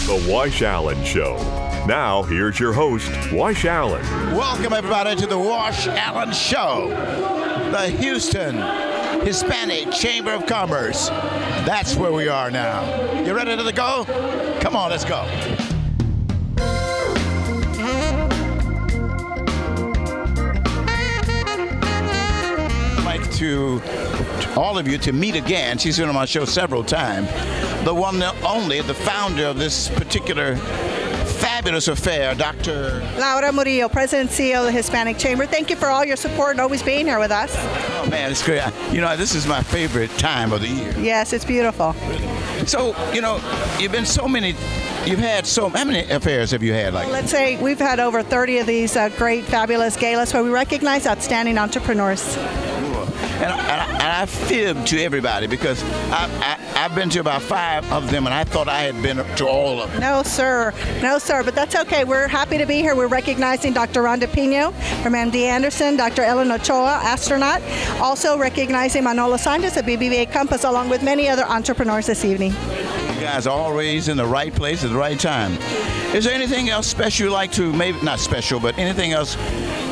The Wash Allen Show. Now, here's your host, Wash Allen. Welcome, everybody, to the Wash Allen Show. The Houston Hispanic Chamber of Commerce. That's where we are now. You ready to go? Come on, let's go. I'd like to all of you to meet again. She's been on my show several times. The one, the only, the founder of this particular fabulous affair, Dr. Laura Murillo, President and CEO of the Hispanic Chamber. Thank you for all your support and always being here with us. Oh, man, it's great. You know, this is my favorite time of the year. Yes, it's beautiful. So, you know, you've had so many how many affairs have you had like Let's say we've had over 30 of these great, fabulous galas where we recognize outstanding entrepreneurs. And I fib to everybody because I've been to about 5 of them, and I thought I had been to all of them. No, sir. No, sir. But that's okay. We're happy to be here. We're recognizing Dr. Rhonda Pino from MD Anderson, Dr. Ellen Ochoa, astronaut. Also recognizing Manolo Sanchez of BBVA Compass, along with many other entrepreneurs this evening. You guys are always in the right place at the right time. Is there anything else special you'd like to, maybe not special, but anything else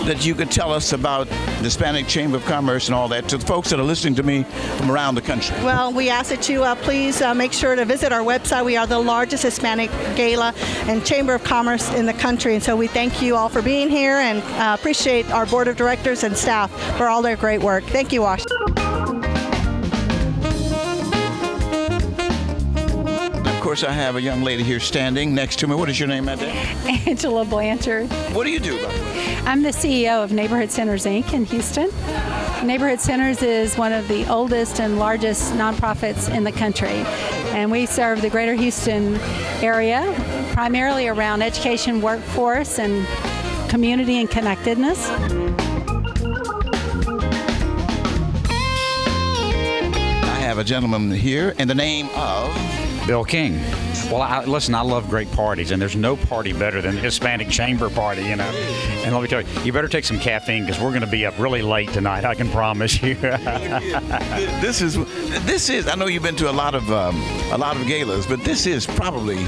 that you could tell us about the Hispanic Chamber of Commerce and all that to the folks that are listening to me from around the country? Well, we ask that you please make sure to visit our website. We are the largest Hispanic gala and Chamber of Commerce in the country, and so we thank you all for being here and appreciate our board of directors and staff for all their great work. Thank you, Wash. Of course, I have a young lady here standing next to me. What is your name, madam? Angela Blanchard. What do you do, by the way? I'm the CEO of Neighborhood Centers, Inc. in Houston. Neighborhood Centers is one of the oldest and largest nonprofits in the country. And we serve the greater Houston area, primarily around education, workforce, and community and connectedness. I have a gentleman here in the name of Bill King. Well, listen, I love great parties, and there's no party better than the Hispanic Chamber party, you know. And let me tell you, you better take some caffeine because we're going to be up really late tonight, I can promise you. This is. I know you've been to a lot of galas, but this is probably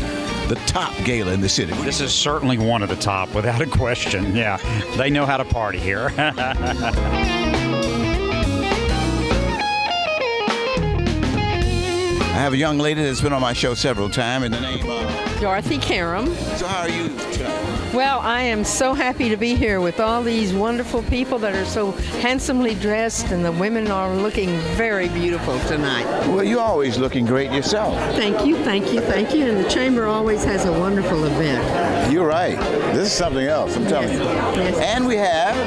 the top gala in the city. This is certainly one of the top, without a question. Yeah, they know how to party here. I have a young lady that's been on my show several times in the name of Dorothy Karam. So how are you tonight? Well, I am so happy to be here with all these wonderful people that are so handsomely dressed, and the women are looking very beautiful tonight. Well, you're always looking great yourself. Thank you, thank you, thank you. And the Chamber always has a wonderful event. You're right. This is something else, I'm telling you. Yes. And we have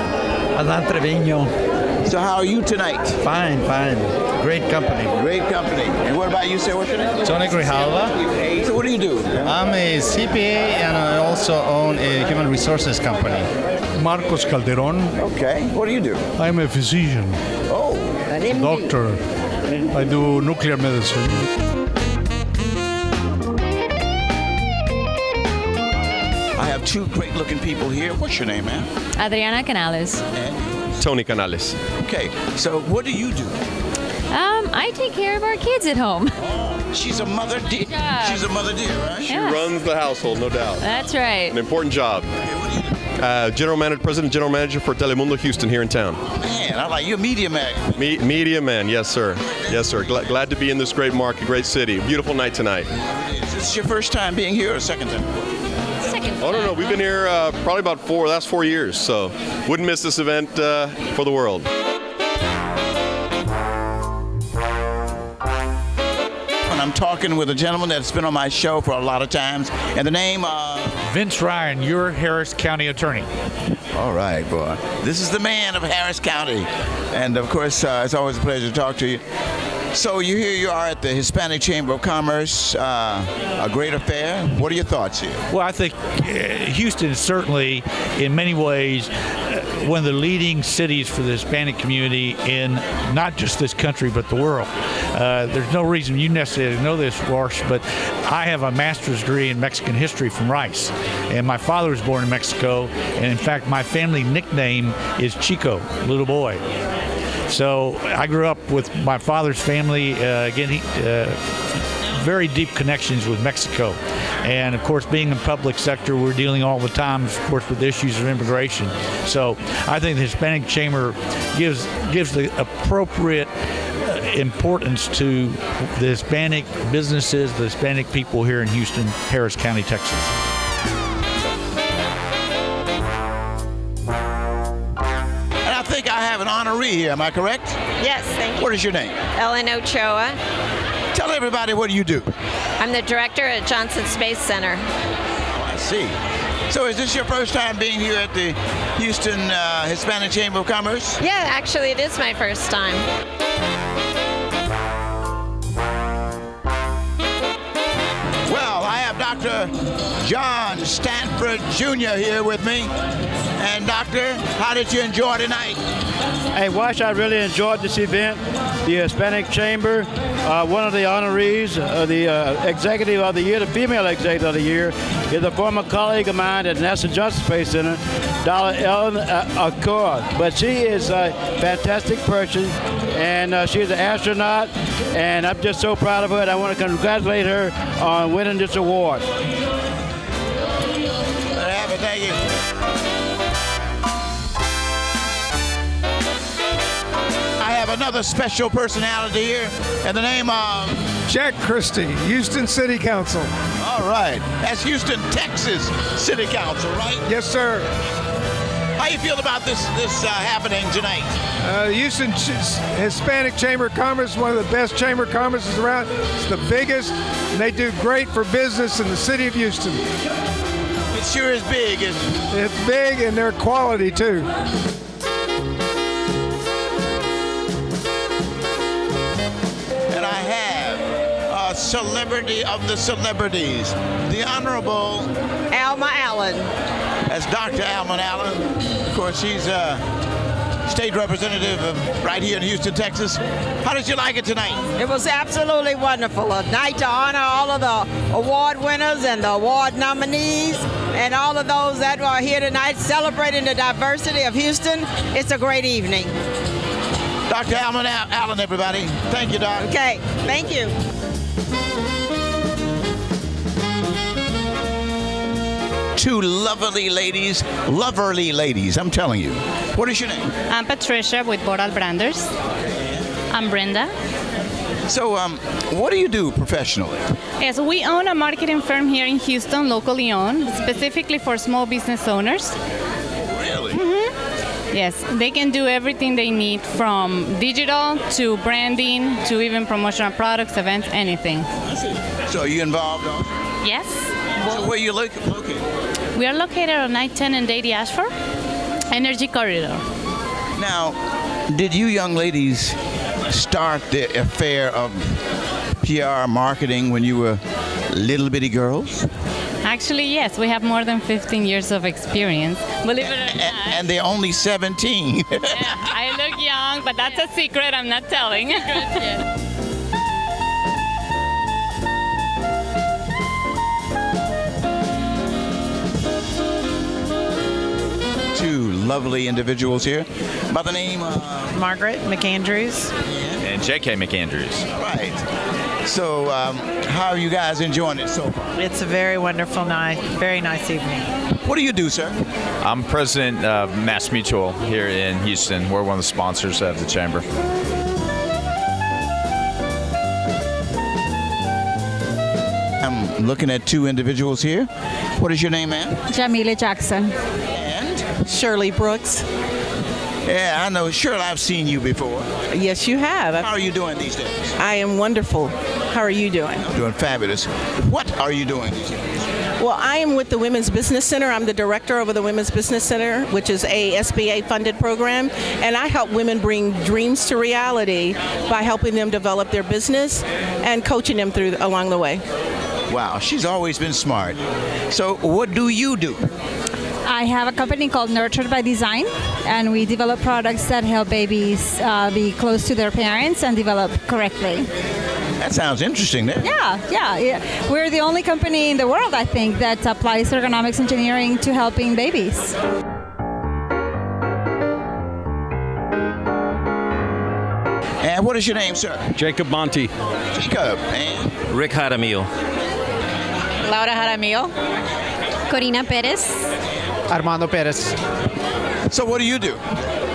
Alan Trevino. So how are you tonight? Fine. Great company. Great company. And what about you, sir? What's your name? Tony Grijalva. So what do you do? I'm a CPA and I also own a human resources company. Marcos Calderon. Okay. What do you do? I'm a physician, Oh. doctor. I do nuclear medicine. I have 2 great-looking people here. What's your name, man? Adriana Canales. And Tony Canales. okay. So what do you do? I take care of our kids at home. She's a mother dear. job. She's a mother dear, right? She Yes. runs the household, no doubt. That's right. An important job. Okay, what do you do? President General Manager for Telemundo Houston here in town. Man, I like you. A media man. Media man, yes sir. Yes sir. Glad to be in this great market, great city. Beautiful night tonight. Is this your first time being here or second time? Second. Oh no, we've been here probably about last 4 years, so wouldn't miss this event for the world. And I'm talking with a gentleman that's been on my show for a lot of times, and the name of Vince Ryan, your Harris County attorney. All right, boy. This is the man of Harris County. And, of course, it's always a pleasure to talk to you. So here you are at the Hispanic Chamber of Commerce, a great affair. What are your thoughts here? Well, I think Houston is certainly, in many ways, one of the leading cities for the Hispanic community in not just this country, but the world. There's no reason you necessarily know this, Wash, but I have a master's degree in Mexican history from Rice. And my father was born in Mexico. And in fact, my family nickname is Chico, little boy. So I grew up with my father's family. Again, very deep connections with Mexico. And of course, being in public sector, we're dealing all the time, of course, with issues of immigration. So I think the Hispanic Chamber gives the appropriate importance to the Hispanic businesses, the Hispanic people here in Houston, Harris County, Texas. And I think I have an honoree here, am I correct? Yes, thank you. What is your name? Ellen Ochoa. Tell everybody, what do you do? I'm the director at Johnson Space Center. Oh, I see. So is this your first time being here at the Houston Hispanic Chamber of Commerce? Yeah, actually it is my first time. Well, I have Dr. John Stanford Jr. here with me. And Doctor, how did you enjoy tonight? Hey, Wash, I really enjoyed this event. The Hispanic Chamber, one of the honorees, the Executive of the Year, the Female Executive of the Year, is a former colleague of mine at the National Johnson Space Center, Dr. Ellen Ochoa. But she is a fantastic person, and she's an astronaut, and I'm just so proud of her, and I want to congratulate her on winning this award. Thank you. I have another special personality here in the name of Jack Christie, Houston City Council. All right. That's Houston, Texas City Council, right? Yes, sir. How you feel about this happening tonight? Houston Hispanic Chamber of Commerce is one of the best chamber of commerces around. It's the biggest, and they do great for business in the city of Houston. It sure is big, isn't it? It's big, and they're quality, too. And I have a celebrity of the celebrities, the Honorable Alma Allen. That's Dr. Alma Allen. Of course, she's state representative of right here in Houston, Texas. How did you like it tonight? It was absolutely wonderful. A night to honor all of the award winners and the award nominees and all of those that are here tonight celebrating the diversity of Houston. It's a great evening. Dr. Alma Allen, everybody. Thank you, Doc. Okay, thank you. Two lovely ladies, I'm telling you. What is your name? I'm Patricia with Boral Branders. I'm Brenda. So, what do you do professionally? Yes, we own a marketing firm here in Houston, locally owned, specifically for small business owners. Really? Mm-hmm. Yes, they can do everything they need, from digital to branding to even promotional products, events, anything. So, are you involved also? Yes. So where are you located? We are located on I-10 and Dady Ashford, Energy Corridor. Now, did you young ladies start the affair of PR marketing when you were little bitty girls? Actually, yes, we have more than 15 years of experience. Believe it or not. And they're only 17. Yeah, I look young, but that's a secret I'm not telling. Two lovely individuals here by the name of Margaret McAndrews and J.K. McAndrews. Right. So, how are you guys enjoying it so far? It's a very wonderful night, very nice evening. What do you do, sir? I'm president of Mass Mutual here in Houston. We're one of the sponsors of the chamber. I'm looking at two individuals here. What is your name, ma'am? Jamila Jackson. And? Shirley Brooks. Yeah, I know. Shirley, I've seen you before. Yes, you have. How are you doing these days? I am wonderful. How are you doing? I'm doing fabulous. What are you doing these days? Well, I am with the Women's Business Center. I'm the director over the Women's Business Center, which is a SBA-funded program, and I help women bring dreams to reality by helping them develop their business and coaching them through along the way. Wow, she's always been smart. So what do you do? I have a company called Nurtured by Design, and we develop products that help babies be close to their parents and develop correctly. That sounds interesting, there. Yeah. We're the only company in the world, I think, that applies ergonomics engineering to helping babies. And what is your name, sir? Jacob Monty. Jacob. And Rick Jaramillo. Laura Jaramillo. Corina Perez. Armando Perez. So what do you do?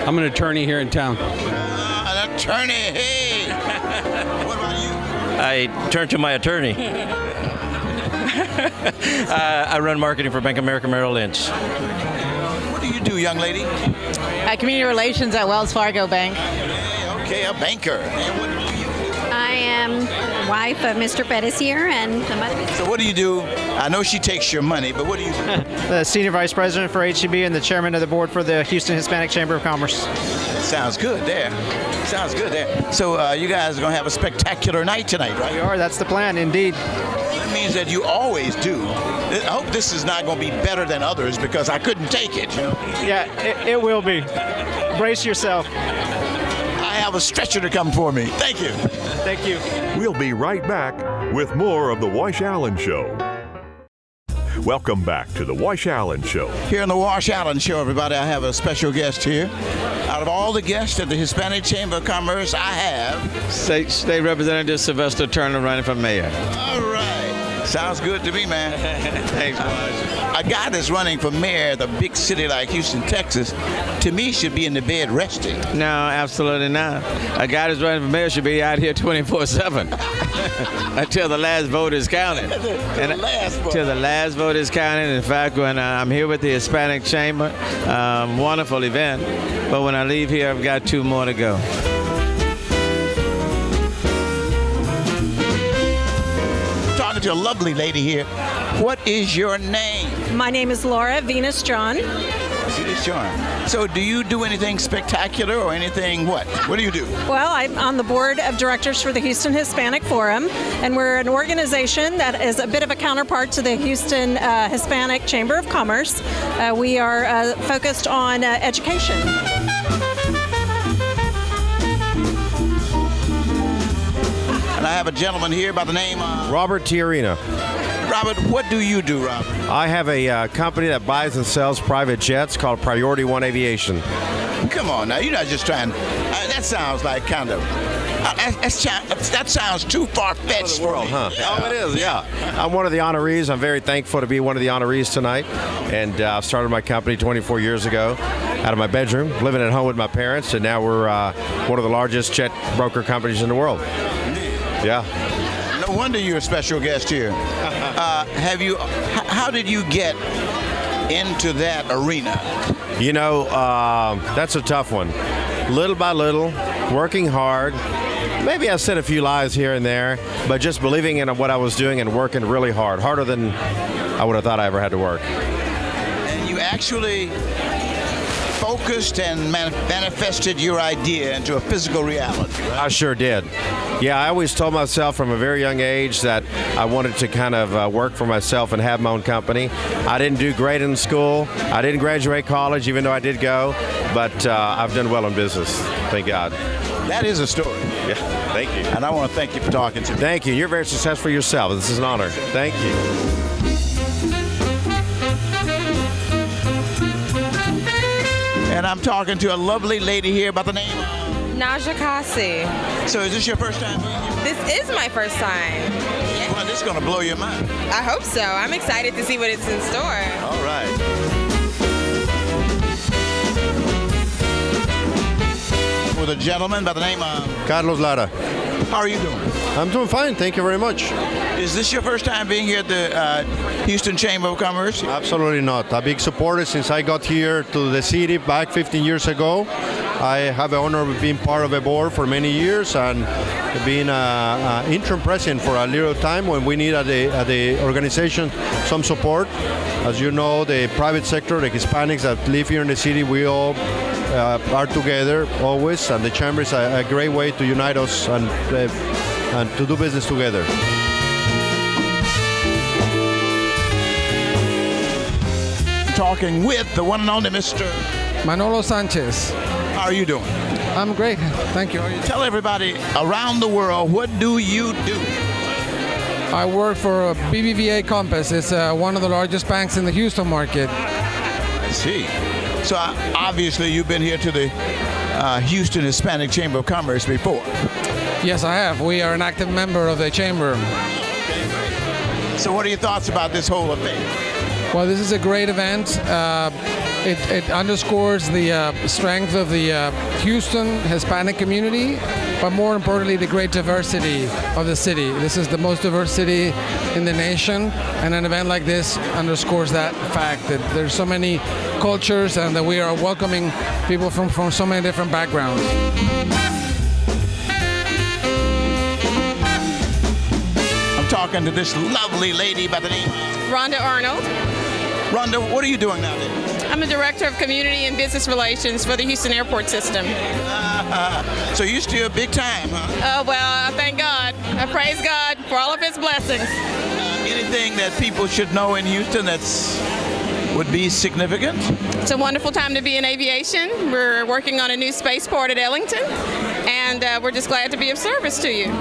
I'm an attorney here in town. An attorney, hey. What about you? I turn to my attorney. I run marketing for Bank of America Merrill Lynch. What do you do, young lady? Community relations at Wells Fargo Bank. Okay, a banker. And what do you? I am wife of Mr. Perez here and the mother. So what do you do? I know she takes your money, but what do you do? The Senior Vice President for HCB and the Chairman of the Board for the Houston Hispanic Chamber of Commerce. Sounds good there. Sounds good there. So you guys are going to have a spectacular night tonight, right? We are. That's the plan, indeed. That means that you always do. I hope this is not going to be better than others because I couldn't take it. You know? Yeah, it will be. Brace yourself. I have a stretcher to come for me. Thank you. Thank you. We'll be right back with more of The Wash Allen Show. Welcome back to The Wash Allen Show. Here on The Wash Allen Show, everybody, I have a special guest here. Out of all the guests at the Hispanic Chamber of Commerce, I have... State Representative Sylvester Turner running for mayor. All right. Sounds good to me, man. Thanks, Wash. A guy that's running for mayor of a big city like Houston, Texas, to me should be in the bed resting. No, absolutely not. A guy that's running for mayor should be out here 24/7 until the last vote is counted. Till the last vote is counted. In fact, when I'm here with the Hispanic Chamber, wonderful event. But when I leave here, I've got 2 more to go. Talking to a lovely lady here. What is your name? My name is Laura Venus John. Venus John. So do you do anything spectacular or anything what? What do you do? Well, I'm on the board of directors for the Houston Hispanic Forum, and we're an organization that is a bit of a counterpart to the Houston Hispanic Chamber of Commerce. We are focused on education. And I have a gentleman here by the name of... Robert Tiarina. Robert, what do you do, Robert? I have a company that buys and sells private jets called Priority One Aviation. Come on now, you're not just trying... that sounds like kind of... that sounds too far-fetched for me. Huh? Oh, it is, yeah. I'm one of the honorees. I'm very thankful to be one of the honorees tonight. And I started my company 24 years ago out of my bedroom, living at home with my parents, and now we're one of the largest jet broker companies in the world. Yeah. No wonder you're a special guest here. How did you get into that arena? You know, that's a tough one. Little by little, working hard. Maybe I said a few lies here and there, but just believing in what I was doing and working really hard, harder than I would have thought I ever had to work. And you actually focused and manifested your idea into a physical reality, right? I sure did. Yeah, I always told myself from a very young age that I wanted to kind of work for myself and have my own company. I didn't do great in school. I didn't graduate college, even though I did go, but I've done well in business, thank God. That is a story. Yeah, thank you. And I want to thank you for talking to me. Thank you. You're very successful yourself. This is an honor. Thank you. And I'm talking to a lovely lady here by the name of... Naja Kasi. So is this your first time being here? This is my first time. Well, this is going to blow your mind. I hope so. I'm excited to see what it's in store. All right. With a gentleman by the name of... Carlos Lara. How are you doing? I'm doing fine. Thank you very much. Is this your first time being here at the Houston Chamber of Commerce? Absolutely not. A big supporter since I got here to the city back 15 years ago. I have the honor of being part of a board for many years and being an interim president for a little time when we need at the organization some support. As you know, the private sector, the Hispanics that live here in the city, we all are together always, and the chamber is a great way to unite us and to do business together. Talking with the one and only Mr. Manolo Sanchez. How are you doing? I'm great. Thank you. Tell everybody around the world, what do you do? I work for BBVA Compass. It's one of the largest banks in the Houston market. I see. So obviously you've been here to the Houston Hispanic Chamber of Commerce before. Yes, I have. We are an active member of the chamber. So what are your thoughts about this whole event? Well, this is a great event. It underscores the strength of the Houston Hispanic community, but more importantly, the great diversity of the city. This is the most diverse city in the nation, and an event like this underscores that fact that there's so many cultures and that we are welcoming people from so many different backgrounds. I'm talking to this lovely lady by the name of Rhonda Arnold. Rhonda, what are you doing now there? I'm the Director of Community and Business Relations for the Houston Airport System. So you're still big time, huh? Oh, well, thank God. I praise God for all of his blessings. Anything that people should know in Houston would be significant? It's a wonderful time to be in aviation. We're working on a new spaceport at Ellington, and we're just glad to be of service to you.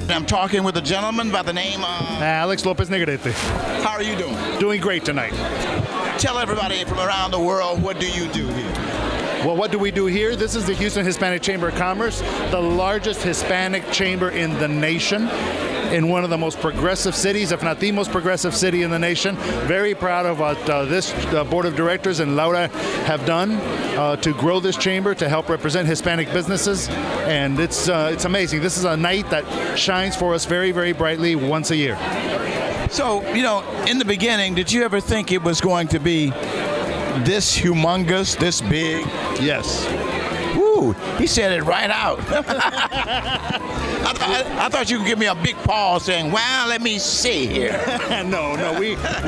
I'm talking with a gentleman by the name of Alex Lopez Negrete. How are you doing? Doing great tonight. Tell everybody from around the world, what do you do here? Well, what do we do here? This is the Houston Hispanic Chamber of Commerce, the largest Hispanic chamber in the nation, in one of the most progressive cities, if not the most progressive city in the nation. Very proud of what this board of directors and Laura have done to grow this chamber, to help represent Hispanic businesses, and it's amazing. This is a night that shines for us very, very brightly once a year. So, in the beginning, did you ever think it was going to be this humongous, this big? Yes. Woo, he said it right out. I thought you could give me a big pause saying, well, let me see here. No,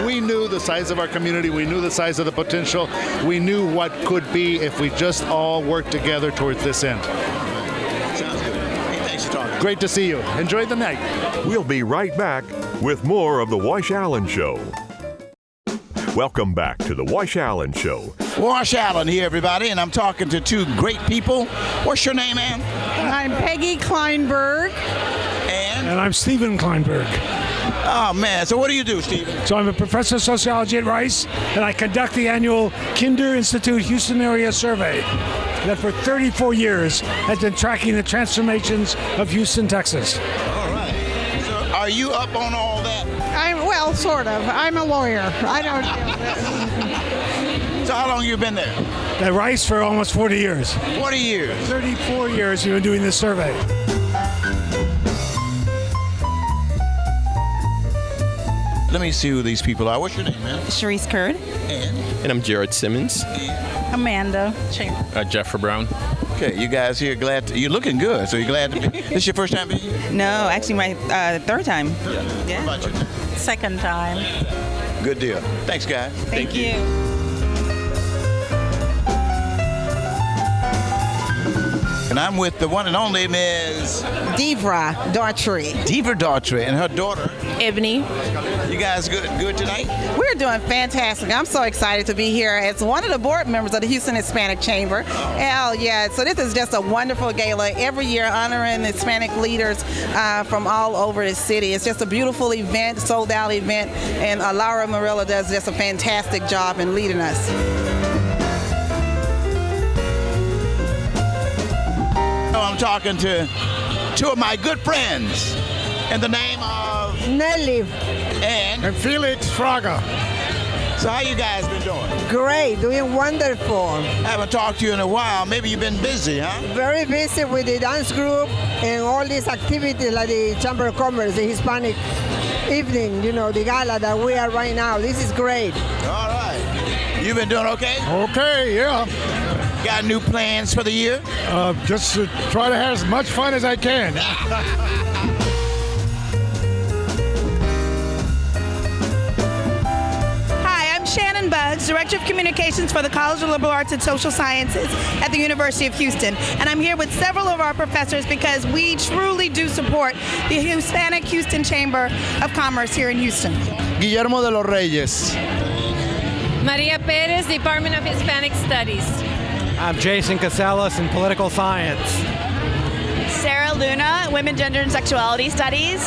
we knew the size of our community. We knew the size of the potential. We knew what could be if we just all worked together towards this end. Sounds good. Hey, thanks for talking. Great to see you. Enjoy the night. We'll be right back with more of The Wash Allen Show. Welcome back to The Wash Allen Show. Wash Allen here, everybody, and I'm talking to two great people. What's your name, ma'am? I'm Peggy Kleinberg. And I'm Stephen Kleinberg. Oh, man. So what do you do, Stephen? So I'm a professor of sociology at Rice, and I conduct the annual Kinder Institute Houston Area Survey that for 34 years has been tracking the transformations of Houston, Texas. All right. So are you up on all that? Well, sort of. I'm a lawyer. I don't. So how long you been there? At Rice for almost 40 years. 40 years? 34 years we've been doing this survey. Let me see who these people are. What's your name, man? Sharice Curd. And I'm Jared Simmons. Amanda Chamber. Jeffrey Brown. Okay, you guys here you're looking good, so you're glad to be. This your first time being here? No, actually my third time. Yeah. What about you? Second time. Good deal. Thanks, guys. Thank you. And I'm with the one and only Ms. Devra Daughtry. Devra Daughtry and her daughter, Ebony. You guys good tonight? We're doing fantastic. I'm so excited to be here as one of the board members of the Houston Hispanic Chamber. Hell yeah. So this is just a wonderful gala every year honoring Hispanic leaders from all over the city. It's just a beautiful event, sold out event, and Laura Morello does just a fantastic job in leading us. I'm talking to two of my good friends in the name of Nelly and Felix Fraga. So how you guys been doing? Great, doing wonderful. I haven't talked to you in a while. Maybe you've been busy, huh? Very busy with the dance group and all these activities like the Chamber of Commerce, the Hispanic evening, the gala that we are right now. This is great. All right. You been doing okay? Okay, yeah. Got new plans for the year? Just to try to have as much fun as I can. Hi, I'm Shannon Buggs, Director of Communications for the College of Liberal Arts and Social Sciences at the University of Houston. And I'm here with several of our professors because we truly do support the Hispanic Houston Chamber of Commerce here in Houston. Guillermo de los Reyes. Maria Perez, Department of Hispanic Studies. I'm Jason Casellas in Political Science. Sarah Luna, Women, Gender, and Sexuality Studies.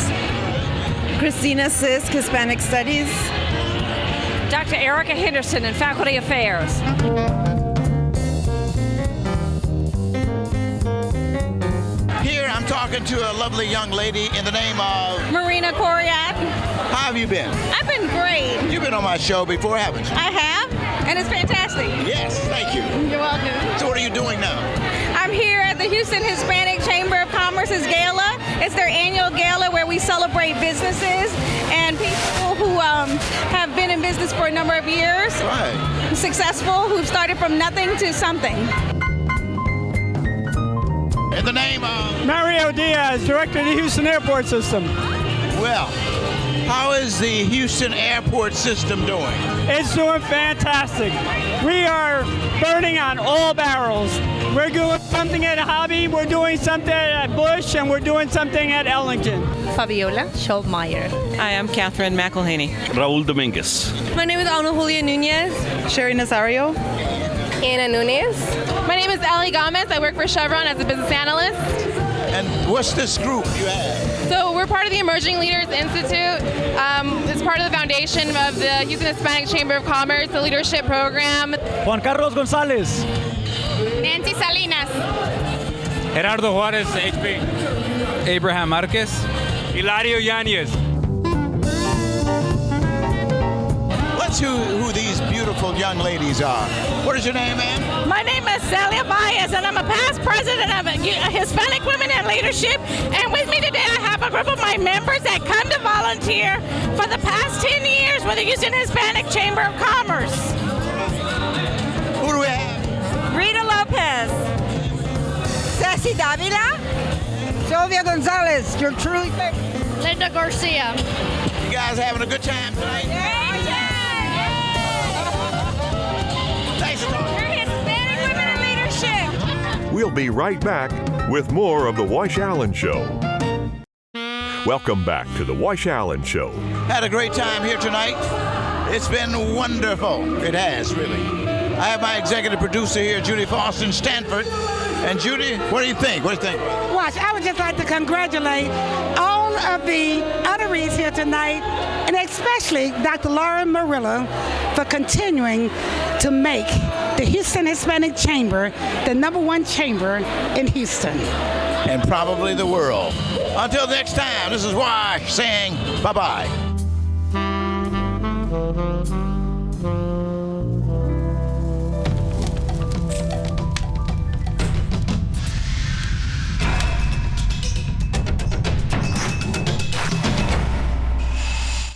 Christina Sisk, Hispanic Studies. Dr. Erica Henderson in Faculty Affairs. Here I'm talking talking to a lovely young lady in the name of Marina Coriat. How have you been? I've been great. You've been on my show before, haven't you? I have, and it's fantastic. Yes, thank you. You're welcome. So what are you doing now? I'm here at the Houston Hispanic Chamber of Commerce's Gala. It's their annual gala where we celebrate businesses and people who have been in business for a number of years. Right. Successful, who've started from nothing to something. In the name of Mario Diaz, Director of the Houston Airport System. Well, how is the Houston airport system doing? It's doing fantastic. We are burning on all barrels. We're doing something at Hobby, we're doing something at Bush, and we're doing something at Ellington. Fabiola Schultmeyer. Hi, I'm Catherine McElhaney. Raul Dominguez. My name is Ana Julia Nunez. Sherry Nazario. Ana Nunez. My name is Ali Gomez. I work for Chevron as a business analyst. And what's this group you have? So we're part of the Emerging Leaders Institute. It's part of the foundation of the Houston Hispanic Chamber of Commerce, the leadership program. Juan Carlos Gonzalez. Nancy Salinas. Gerardo Juarez, HP. Abraham Marquez. Hilario Yanez. Let's see who these beautiful young ladies are. What is your name, ma'am? My name is Celia Baez, and I'm a past president of Hispanic Women in Leadership. And with me today, I have a group of my members that come to volunteer for the past 10 years with the Houston Hispanic Chamber of Commerce. Who do we have? Rita Lopez. Sassy Davila. Sylvia Gonzalez, your truly Linda Garcia. You guys having a good time tonight? Thanks for talking. You're Hispanic Women in Leadership. We'll be right back with more of The Wash Allen Show. Welcome back to The Wash Allen Show. Had a great time here tonight. It's been wonderful. It has, really. I have my executive producer here, Judy Foster in Stanford. And Judy, what do you think? What do you think? Wash, I would just like to congratulate all of the honorees here tonight, and especially Dr. Laura Murillo for continuing to make the Houston Hispanic Chamber the #1 chamber in Houston. And probably the world. Until next time, this is Wash saying bye-bye.